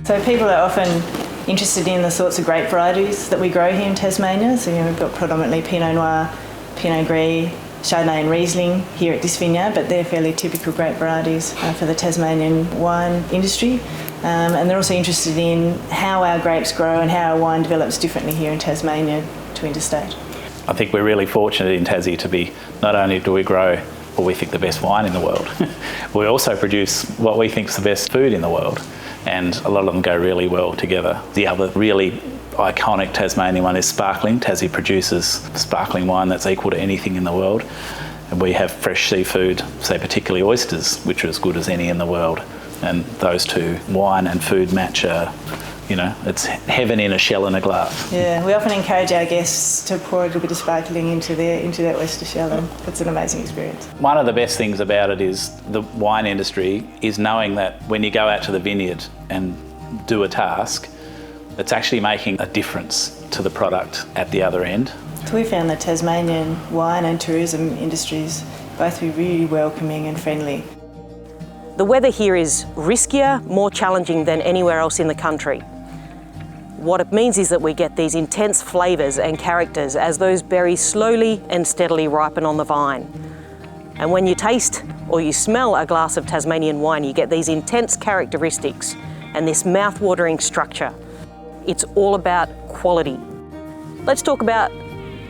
So people are often interested in the sorts of grape varieties that we grow here in Tasmania. So we've got predominantly Pinot Noir, Pinot Gris, Chardonnay and Riesling here at this vineyard, but they're fairly typical grape varieties for the Tasmanian wine industry. And they're also interested in how our grapes grow and how our wine develops differently here in Tasmania to interstate. I think we're really fortunate in Tassie to be, not only do we grow what we think the best wine in the world, we also produce what we think is the best food in the world. And a lot of them go really well together. The other really iconic Tasmanian one is sparkling. Tassie produces sparkling wine that's equal to anything in the world. And we have fresh seafood, say particularly oysters, which are as good as any in the world. And those two, wine and food, match, it's heaven in a shell and a glass. Yeah, we often encourage our guests to pour a little bit of sparkling into that oyster shell, and it's an amazing experience. One of the best things about it is the wine industry is knowing that when you go out to the vineyard and do a task, it's actually making a difference to the product at the other end. So we found the Tasmanian wine and tourism industries both be really welcoming and friendly. The weather here is riskier, more challenging than anywhere else in the country. What it means is that we get these intense flavours and characters as those berries slowly and steadily ripen on the vine. And when you taste or you smell a glass of Tasmanian wine, you get these intense characteristics and this mouth-watering structure. It's all about quality. Let's talk about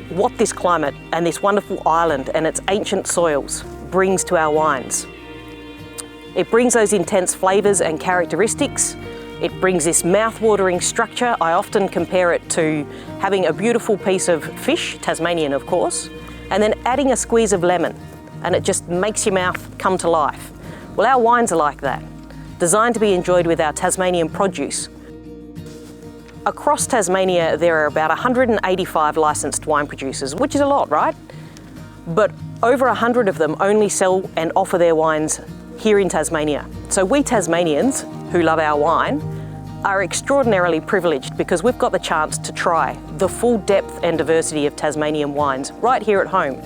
what this climate and this wonderful island and its ancient soils brings to our wines. It brings those intense flavours and characteristics. It brings this mouth-watering structure. I often compare it to having a beautiful piece of fish, Tasmanian of course, and then adding a squeeze of lemon, and it just makes your mouth come to life. Well, our wines are like that, designed to be enjoyed with our Tasmanian produce. Across Tasmania, there are about 185 licensed wine producers, which is a lot, right? But over 100 of them only sell and offer their wines here in Tasmania. So we Tasmanians, who love our wine, are extraordinarily privileged because we've got the chance to try the full depth and diversity of Tasmanian wines right here at home.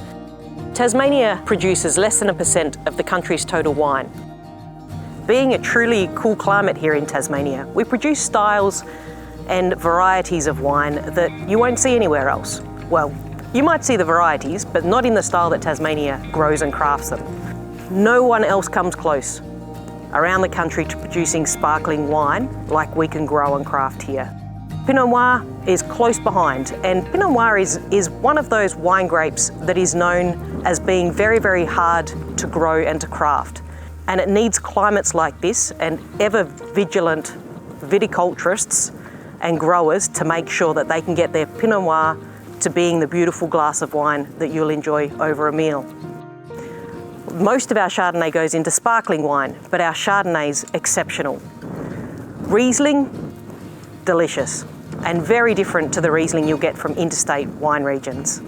Tasmania produces less than 1% of the country's total wine. Being a truly cool climate here in Tasmania, we produce styles and varieties of wine that you won't see anywhere else. Well, you might see the varieties, but not in the style that Tasmania grows and crafts them. No one else comes close around the country to producing sparkling wine like we can grow and craft here. Pinot Noir is close behind, and Pinot Noir is one of those wine grapes that is known as being very, very hard to grow and to craft. And it needs climates like this and ever vigilant viticulturists and growers to make sure that they can get their Pinot Noir to being the beautiful glass of wine that you'll enjoy over a meal. Most of our Chardonnay goes into sparkling wine, but our Chardonnay's exceptional. Riesling, delicious, and very different to the Riesling you'll get from interstate wine regions.